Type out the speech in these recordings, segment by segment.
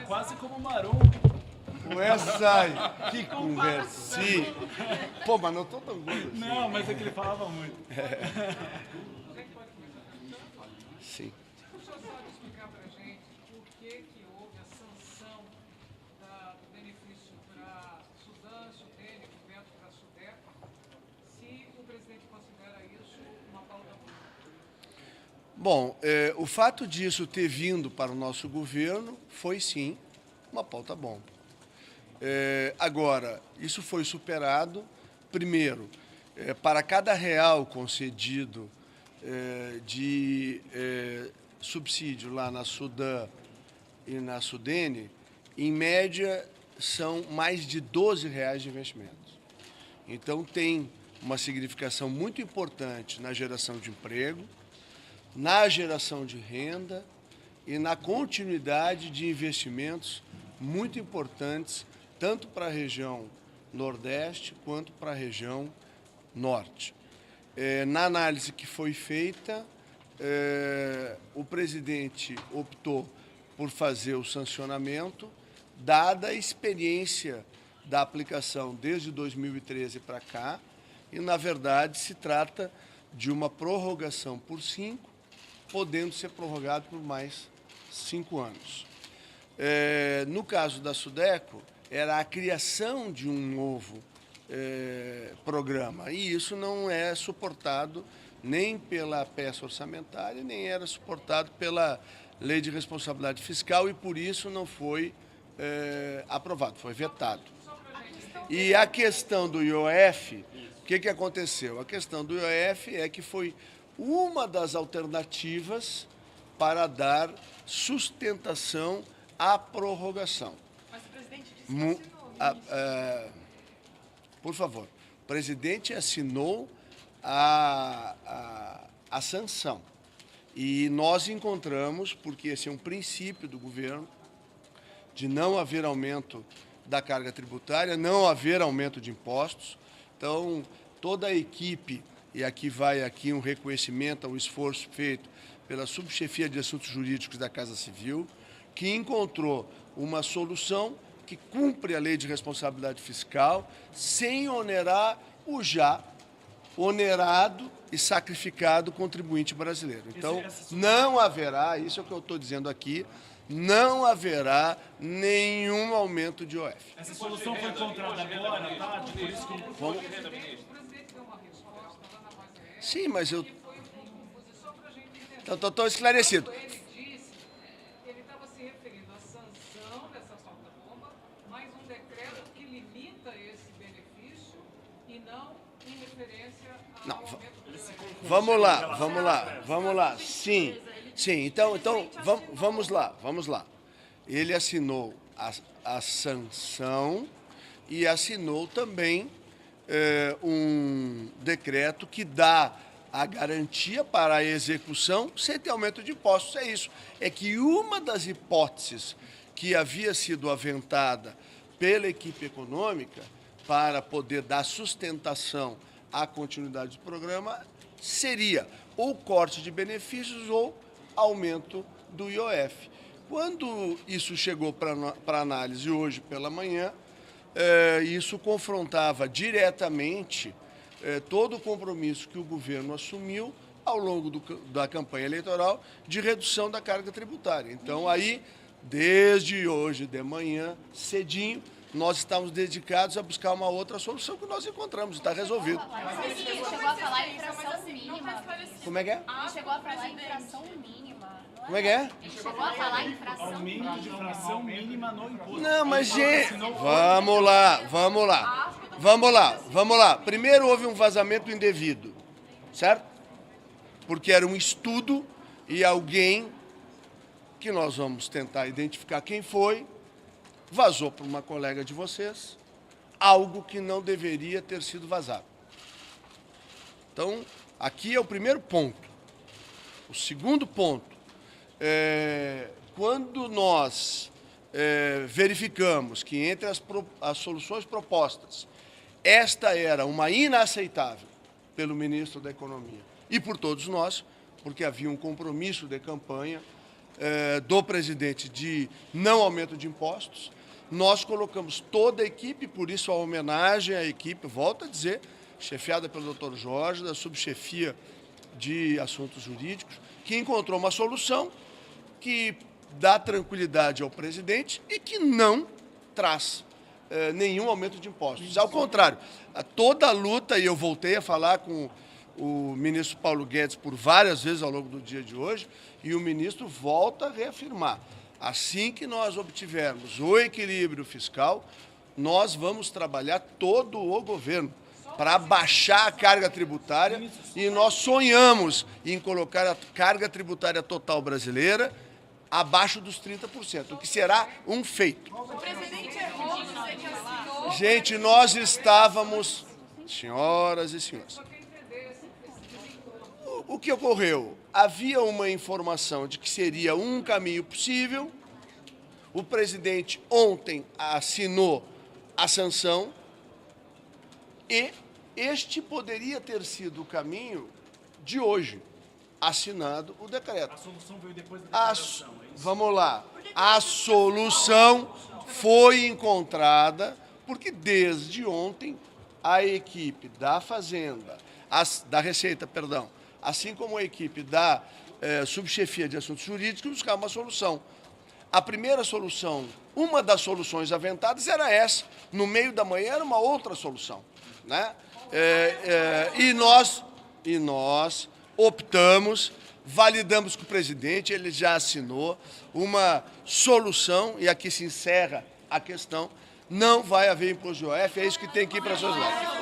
Quase como Marum. Com essa aí, que conversinha. Pô, mas não tô tão gordo assim. Não, mas é que ele falava muito. Sim. O senhor pode explicar para a gente por que houve a sanção do benefício para Sudã, Sudene, governo para Sudeco, se o presidente considera isso uma pauta boa? Bom, o fato disso ter vindo para o nosso governo foi, sim, uma pauta bom. Agora, isso foi superado, primeiro, para cada real concedido de subsídio lá na Sudã e na Sudene, em média, são mais de R$12 de investimentos. Então, tem uma significação muito importante na geração de emprego, na geração de renda e na continuidade de investimentos muito importantes, tanto para a região Nordeste quanto para a região Norte. Na análise que foi feita, o presidente optou por fazer o sancionamento, dada a experiência da aplicação desde 2013 para cá, e, na verdade, se trata de uma prorrogação por 5, podendo ser prorrogado por mais 5 anos. No caso da Sudeco, era a criação de um novo programa, e isso não é suportado nem pela peça orçamentária, nem era suportado pela Lei de Responsabilidade Fiscal, e por isso não foi aprovado, foi vetado. E a questão do IOF, o que aconteceu? A questão do IOF é que foi uma das alternativas para dar sustentação à prorrogação. Mas o presidente disse que assinou. Por favor, o presidente assinou a sanção. E nós encontramos, porque esse é um princípio do governo, de não haver aumento da carga tributária, não haver aumento de impostos. Então, toda a equipe, e aqui vai um reconhecimento ao esforço feito pela Subchefia de Assuntos Jurídicos da Casa Civil, que encontrou uma solução que cumpre a Lei de Responsabilidade Fiscal sem onerar o já onerado e sacrificado contribuinte brasileiro. Então, não haverá, isso é o que eu estou dizendo aqui, não haverá nenhum aumento de IOF. Essa solução foi encontrada agora, tá? Por isso que... O presidente deu uma resposta lá na base aérea. Sim, mas eu... Que foi confuso, só para a gente entender. Então, estou esclarecido. Ele disse que ele estava se referindo à sanção dessa pauta-bomba, mas um decreto que limita esse benefício e não em referência ao aumento do IOF. Vamos lá. Sim, então vamos lá. Ele assinou a sanção e assinou também um decreto que dá a garantia para a execução sem ter aumento de impostos. É isso. É que uma das hipóteses que havia sido aventada pela equipe econômica para poder dar sustentação à continuidade do programa seria ou corte de benefícios ou aumento do IOF. Quando isso chegou para análise hoje pela manhã, isso confrontava diretamente todo o compromisso que o governo assumiu ao longo da campanha eleitoral de redução da carga tributária. Então, aí, desde hoje de manhã, cedinho, nós estamos dedicados a buscar uma outra solução que nós encontramos, está resolvido. Mas ele chegou a falar em infração mínima. Como é que é? Ele chegou a falar em infração mínima. Como é que é? Ele chegou a falar em infração Aumento de fração mínima no imposto. Não, mas, gente, vamos lá. Primeiro houve um vazamento indevido, certo? Porque era um estudo e alguém, que nós vamos tentar identificar quem foi, vazou para uma colega de vocês algo que não deveria ter sido vazado. Então, aqui é o primeiro ponto. O segundo ponto, quando nós verificamos que entre as soluções propostas, esta era uma inaceitável pelo ministro da Economia e por todos nós, porque havia um compromisso de campanha do presidente de não aumento de impostos. Nós colocamos toda a equipe, por isso a homenagem à equipe, volto a dizer, chefiada pelo Dr. Jorge, da subchefia de assuntos jurídicos, que encontrou uma solução que dá tranquilidade ao presidente e que não traz nenhum aumento de impostos. Ao contrário, toda a luta, e eu voltei a falar com o ministro Paulo Guedes por várias vezes ao longo do dia de hoje, e o ministro volta a reafirmar, assim que nós obtivermos o equilíbrio fiscal, nós vamos trabalhar todo o governo para baixar a carga tributária e nós sonhamos em colocar a carga tributária total brasileira abaixo dos 30%, o que será um feito. O presidente errou, você que assinou. Gente, nós estávamos, senhoras e senhores, o que ocorreu? Havia uma informação de que seria um caminho possível, o presidente ontem assinou a sanção e este poderia ter sido o caminho de hoje, assinado o decreto. A solução veio depois da declaração, é isso? Vamos lá. A solução foi encontrada porque desde ontem a equipe da Fazenda, da Receita, perdão, assim como a equipe da subchefia de assuntos jurídicos, buscar uma solução. A primeira solução, uma das soluções aventadas era essa. No meio da manhã era uma outra solução, né? E nós optamos, validamos com o presidente, ele já assinou uma solução, e aqui se encerra a questão, não vai haver imposto de OF, é isso que tem que ir para as suas leis.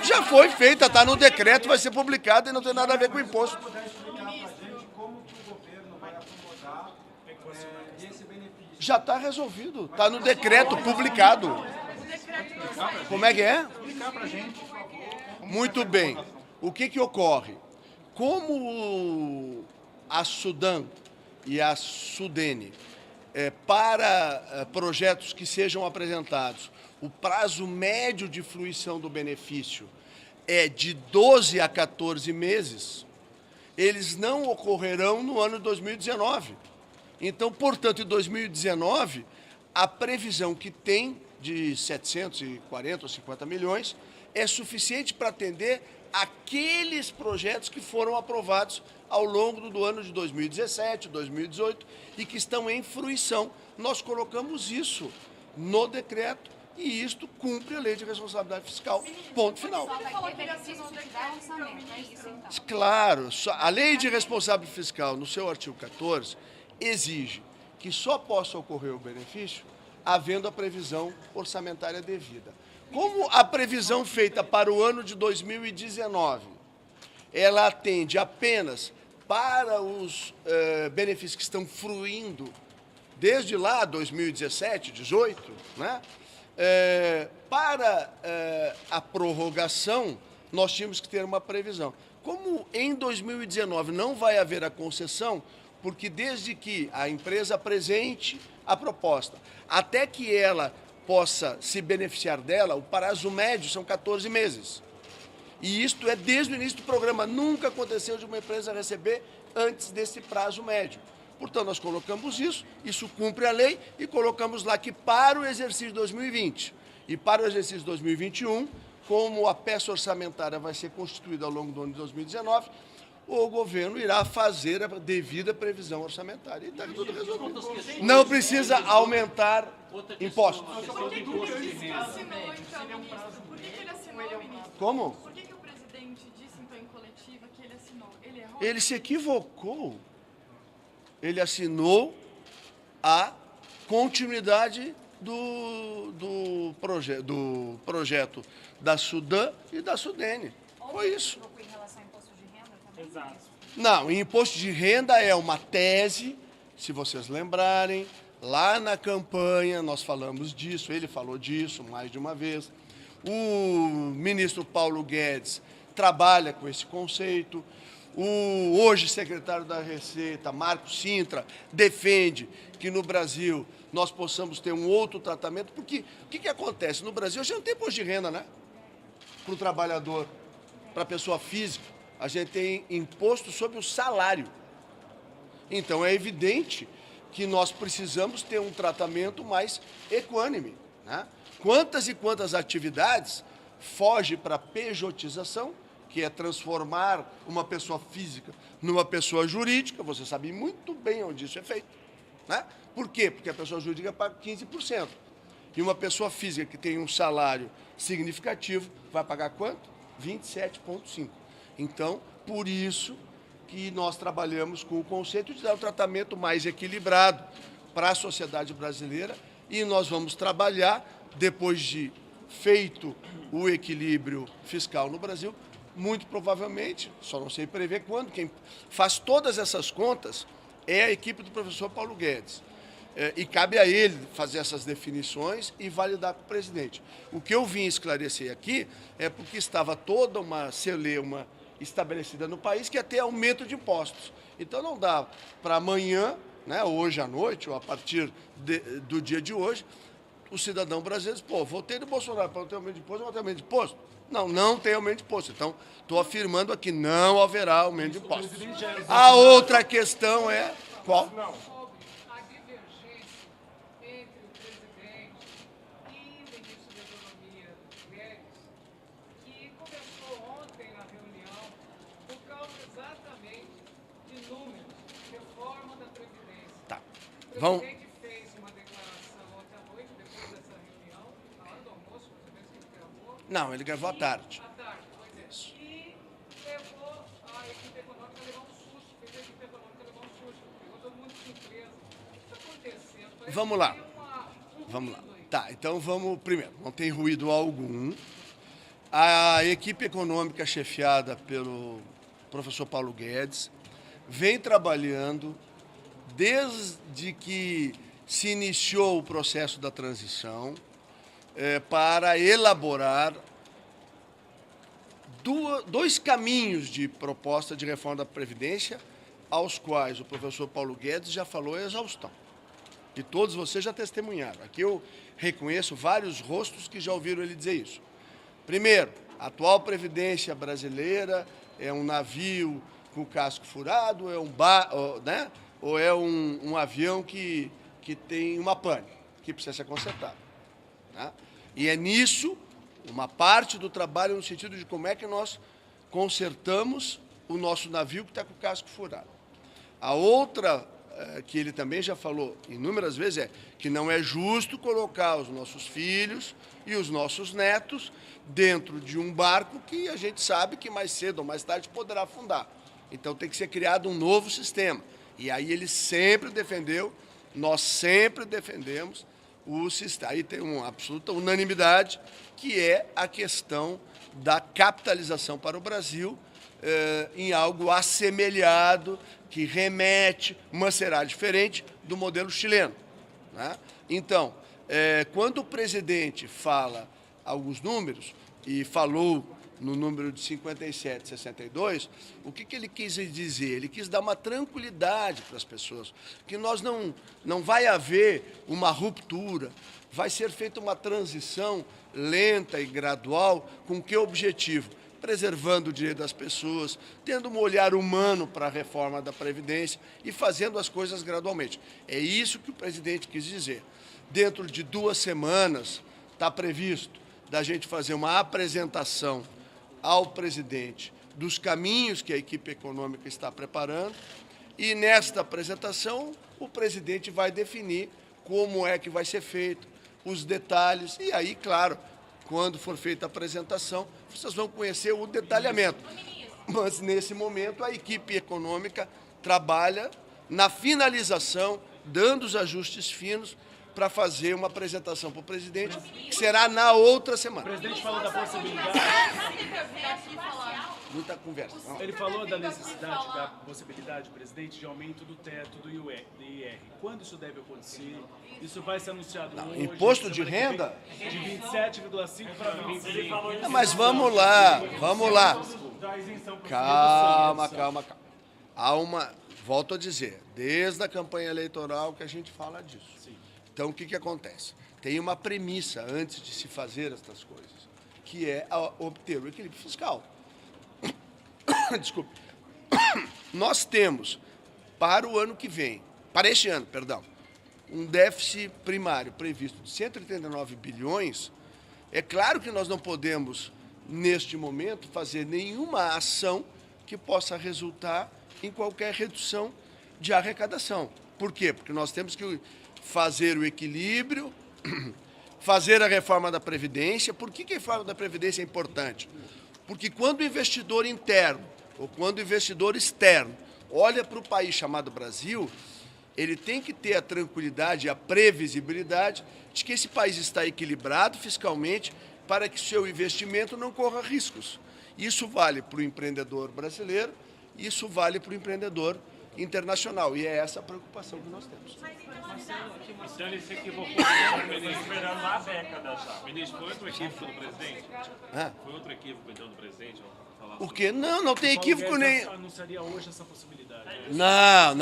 Já foi feita, está no decreto, vai ser publicado e não tem nada a ver com o imposto. Já está resolvido, está no decreto publicado. Como é que é? Muito bem. O que ocorre? Como a Sudan e a Sudene, para projetos que sejam apresentados, o prazo médio de fruição do benefício é de 12 a 14 meses, eles não ocorrerão no ano de 2019. Então, portanto, em 2019, a previsão que tem de 740 ou 50 milhões é suficiente para atender aqueles projetos que foram aprovados ao longo do ano de 2017, 2018 e que estão em fruição. Nós colocamos isso no decreto e isto cumpre a lei de responsabilidade fiscal. Ponto final. Só vai ter benefício de dar orçamento, é isso então? Claro, a lei de responsabilidade fiscal, no seu artigo 14, exige que só possa ocorrer o benefício havendo a previsão orçamentária devida. Como a previsão feita para o ano de 2019, ela atende apenas para os benefícios que estão fruindo desde lá, 2017, 2018, né? Para a prorrogação, nós tínhamos que ter uma previsão. Como em 2019 não vai haver a concessão, porque desde que a empresa apresente a proposta, até que ela possa se beneficiar dela, o prazo médio são 14 meses. E isto é desde o início do programa. Nunca aconteceu de uma empresa receber antes desse prazo médio. Portanto, nós colocamos isso cumpre a lei e colocamos lá que para o exercício de 2020 e para o exercício de 2021, como a peça orçamentária vai ser constituída ao longo do ano de 2019, o governo irá fazer a devida previsão orçamentária. E está tudo resolvido. Não precisa aumentar impostos. Por que ele assinou, então, ministro? Por que ele assinou, ministro? Como? Por que o presidente disse, então, em coletiva que ele assinou? Ele errou? Ele se equivocou. Ele assinou a continuidade do projeto da Sudan e da Sudene. Foi isso. Em relação ao imposto de renda também? Exato. Não, imposto de renda é uma tese, se vocês lembrarem, lá na campanha nós falamos disso, ele falou disso mais de uma vez. O ministro Paulo Guedes trabalha com esse conceito. O hoje secretário da Receita, Marco Sintra, defende que no Brasil nós possamos ter um outro tratamento, porque o que acontece? No Brasil a gente não tem imposto de renda, né? Para o trabalhador, para a pessoa física, a gente tem imposto sobre o salário. Então é evidente que nós precisamos ter um tratamento mais equânime, né? Quantas e quantas atividades foge para a pejotização, que é transformar uma pessoa física numa pessoa jurídica, você sabe muito bem onde isso é feito, né? Por quê? Porque a pessoa jurídica paga 15%. E uma pessoa física que tem um salário significativo vai pagar quanto? 27,5%. Então, por isso que nós trabalhamos com o conceito de dar um tratamento mais equilibrado para a sociedade brasileira e nós vamos trabalhar, depois de feito o equilíbrio fiscal no Brasil, muito provavelmente, só não sei prever quando, quem faz todas essas contas é a equipe do professor Paulo Guedes. E cabe a ele fazer essas definições e validar com o presidente. O que eu vim esclarecer aqui é porque estava toda uma celeuma estabelecida no país que ia ter aumento de impostos. Então não dá para amanhã, né, hoje à noite, ou a partir do dia de hoje, o cidadão brasileiro diz, pô, votei no Bolsonaro para não ter aumento de imposto, não vai ter aumento de imposto? Não, não tem aumento de imposto. Então, estou afirmando aqui, não haverá aumento de impostos. A outra questão é qual? Sobre a divergência entre o presidente e o ministro da Economia, Guedes, que começou ontem na reunião por causa exatamente de números, reforma da Previdência. Tá. O Vamos. presidente fez uma declaração ontem à noite, depois dessa reunião, na hora do almoço, mais ou menos que ele gravou. Não, ele gravou à tarde. À tarde, pois é. E levou a equipe econômica a levar um susto, fez a equipe econômica levar um susto. Pegou todo mundo de surpresa. O que está acontecendo? Parece Vamos que lá. tem Vamos lá. ruído aí. Tá, então vamos primeiro. Não tem ruído algum. A equipe econômica chefiada pelo professor Paulo Guedes vem trabalhando desde que se iniciou o processo da transição para elaborar dois caminhos de proposta de reforma da Previdência, aos quais o professor Paulo Guedes já falou em exaustão. E todos vocês já testemunharam. Aqui eu reconheço vários rostos que já ouviram ele dizer isso. Primeiro, a atual Previdência brasileira é um navio com casco furado, né? Ou é um avião que tem uma pane, que precisa ser consertado, né? E é nisso uma parte do trabalho no sentido de como é que nós consertamos o nosso navio que está com o casco furado. A outra, que ele também já falou inúmeras vezes, é que não é justo colocar os nossos filhos e os nossos netos dentro de um barco que a gente sabe que mais cedo ou mais tarde poderá afundar. Então tem que ser criado um novo sistema. E aí ele sempre defendeu, nós sempre defendemos o sistema. Aí tem uma absoluta unanimidade, que é a questão da capitalização para o Brasil, em algo assemelhado, que remete, mas será diferente, do modelo chileno, né? Então, quando o presidente fala alguns números, e falou no número de 57, 62, o que ele quis dizer? Ele quis dar uma tranquilidade para as pessoas, que nós não vai haver uma ruptura, vai ser feita uma transição lenta e gradual, com que objetivo? Preservando o direito das pessoas, tendo um olhar humano para a reforma da Previdência e fazendo as coisas gradualmente. É isso que o presidente quis dizer. Dentro de 2 semanas, está previsto da gente fazer uma apresentação ao presidente dos caminhos que a equipe econômica está preparando e, nesta apresentação, o presidente vai definir como é que vai ser feito, os detalhes, e aí, claro, quando for feita a apresentação, vocês vão conhecer o detalhamento. Mas, nesse momento, a equipe econômica trabalha na finalização, dando os ajustes finos para fazer uma apresentação para o presidente, que será na outra semana. O presidente falou da possibilidade. Muita conversa. Ele falou da necessidade, da possibilidade, presidente, de aumento do teto do IR. Quando isso deve acontecer? Isso vai ser anunciado hoje? Imposto de renda? De 27,5 para 25. Mas vamos lá, vamos lá. Calma. Há uma, volto a dizer, desde a campanha eleitoral que a gente fala disso. Então, o que acontece? Tem uma premissa antes de se fazer estas coisas, que é obter o equilíbrio fiscal. Desculpe. Nós temos, para o ano que vem, para este ano, perdão, um déficit primário previsto de 139 bilhões, é claro que nós não podemos, neste momento, fazer nenhuma ação que possa resultar em qualquer redução de arrecadação. Por quê? Porque nós temos que fazer o equilíbrio, fazer a reforma da Previdência. Por que a reforma da Previdência é importante? Porque quando o investidor interno ou quando o investidor externo olha para o país chamado Brasil, ele tem que ter a tranquilidade e a previsibilidade de que esse país está equilibrado fiscalmente para que seu investimento não corra riscos. Isso vale para o empreendedor brasileiro, isso vale para o empreendedor internacional. E é essa a preocupação que nós temos. Então ele se equivocou, esperando há décadas já. Ministro, foi outro equívoco do presidente? Foi outro equívoco, então, do presidente? O quê? Não tem equívoco nem... anunciaria hoje essa possibilidade. Não.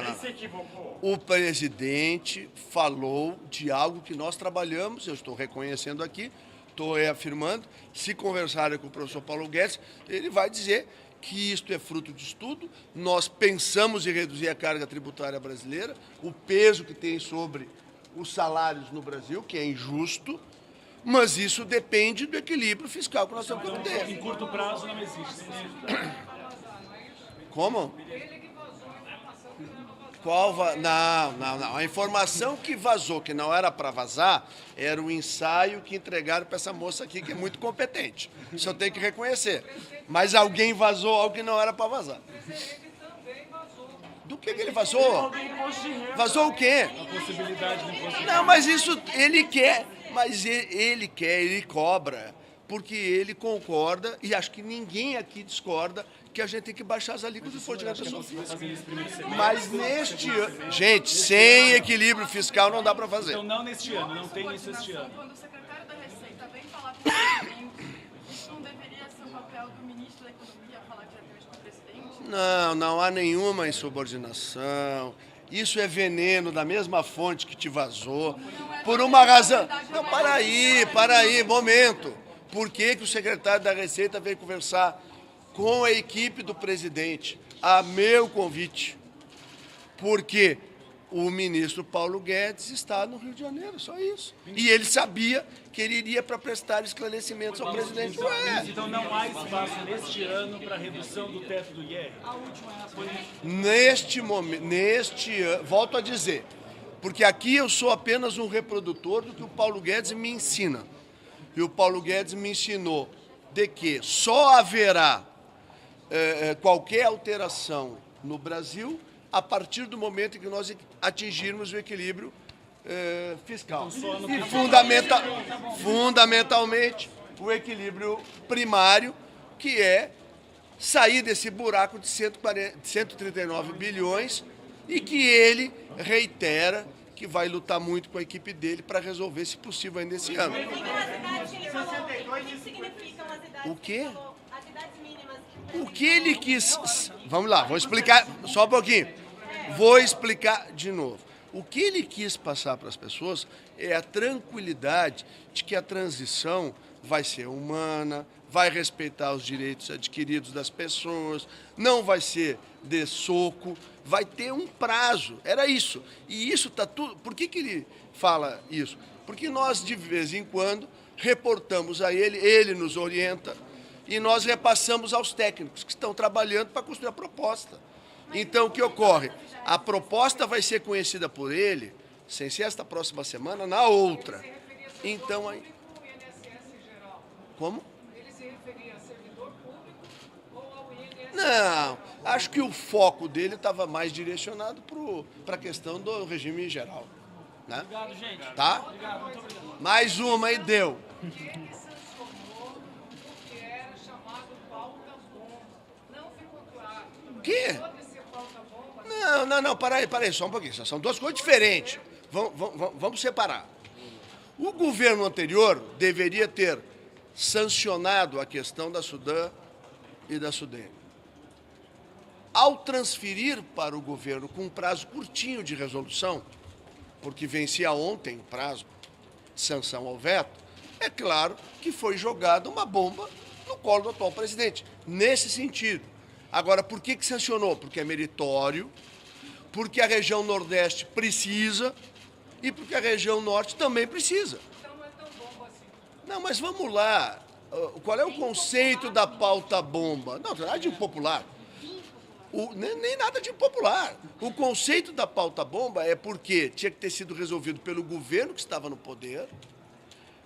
Ele se equivocou. O presidente falou de algo que nós trabalhamos, eu estou reconhecendo aqui, estou reafirmando. Se conversarem com o professor Paulo Guedes, ele vai dizer que isto é fruto de estudo. Nós pensamos em reduzir a carga tributária brasileira, o peso que tem sobre os salários no Brasil, que é injusto, mas isso depende do equilíbrio fiscal que nós temos que ter. Em curto prazo não existe. Como? Não. A informação que vazou, que não era para vazar, era o ensaio que entregaram para essa moça aqui, que é muito competente. Isso eu tenho que reconhecer. Mas alguém vazou algo que não era para vazar. Do que ele vazou? Vazou o quê? A possibilidade de imposto de Não, mas isso ele quer. Mas ele cobra, porque ele concorda, e acho que ninguém aqui discorda, que a gente tem que baixar as alíquotas do imposto de renda pessoa física. Mas neste ano, gente, sem equilíbrio fiscal não dá para fazer. Então não neste ano, não tem isso este ano. Quando o secretário da Receita vem falar com o presidente, isso não deveria ser o papel do ministro da Economia falar diretamente com o presidente? Não há nenhuma insubordinação. Isso é veneno da mesma fonte que te vazou. Por uma razão... Não, para aí, momento. Por que o secretário da Receita veio conversar com a equipe do presidente, a meu convite? Porque o ministro Paulo Guedes está no Rio de Janeiro, só isso. E ele sabia que ele iria para prestar esclarecimentos ao presidente. Então não há espaço neste ano para redução do teto do IR? Neste ano, volto a dizer, porque aqui eu sou apenas um reprodutor do que o Paulo Guedes me ensina. E o Paulo Guedes me ensinou de que só haverá qualquer alteração no Brasil a partir do momento em que nós atingirmos o equilíbrio fiscal. E fundamentalmente o equilíbrio primário, que é sair desse buraco de 139 bilhões e que ele reitera que vai lutar muito com a equipe dele para resolver, se possível, ainda esse ano. O quê? O que ele quis... Vamos lá, vou explicar só um pouquinho. Vou explicar de novo. O que ele quis passar para as pessoas é a tranquilidade de que a transição vai ser humana, vai respeitar os direitos adquiridos das pessoas, não vai ser de soco, vai ter um prazo. Era isso. E isso está tudo... Por que ele fala isso? Porque nós, de vez em quando, reportamos a ele, ele nos orienta, e nós repassamos aos técnicos que estão trabalhando para construir a proposta. Então, o que ocorre? A proposta vai ser conhecida por ele, sem ser esta próxima semana, na outra. Então, aí... Como? Ele se referia a servidor público ou ao INSS? Não, acho que o foco dele estava mais direcionado para a questão do regime em geral. Né? Obrigado, gente. Tá? Obrigado, muito obrigado. Mais uma e deu. Ele sancionou o que era chamado pauta bomba. Não ficou claro. O quê? Pode ser pauta bomba? Não, para aí, só um pouquinho. São duas coisas diferentes. Vamos separar. O governo anterior deveria ter sancionado a questão da Sudam e da Sudene. Ao transferir para o governo com um prazo curtinho de resolução, porque vencia ontem o prazo de sanção ao veto, é claro que foi jogada uma bomba no colo do atual presidente, nesse sentido. Agora, por que sancionou? Porque é meritório, porque a região Nordeste precisa e porque a região Norte também precisa. Então não é tão bom assim. Não, mas vamos lá. Qual é o conceito da pauta bomba? Não, nada de impopular. Nem nada de impopular. O conceito da pauta bomba é porque tinha que ter sido resolvido pelo governo que estava no poder.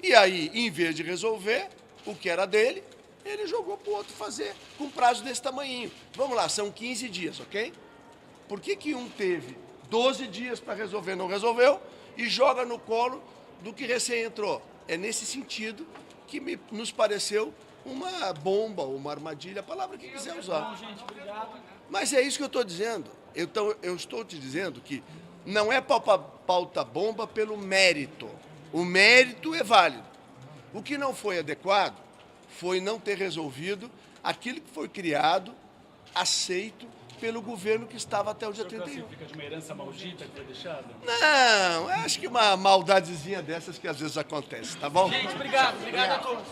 E aí, em vez de resolver o que era dele, ele jogou para o outro fazer com prazo desse tamanhinho. Vamos lá, são 15 dias, ok? Por que um teve 12 dias para resolver, não resolveu, e joga no colo do que recém entrou? É nesse sentido que nos pareceu uma bomba, uma armadilha, a palavra que quiser usar. Mas é isso que eu estou dizendo. Então, eu estou te dizendo que não é pauta bomba pelo mérito. O mérito é válido. O que não foi adequado foi não ter resolvido aquilo que foi criado, aceito pelo governo que estava até o dia 31. Fica de uma herança maldita que foi deixada? Não, acho que uma maldadezinha dessas que às vezes acontece, tá bom? Gente, obrigado a todos.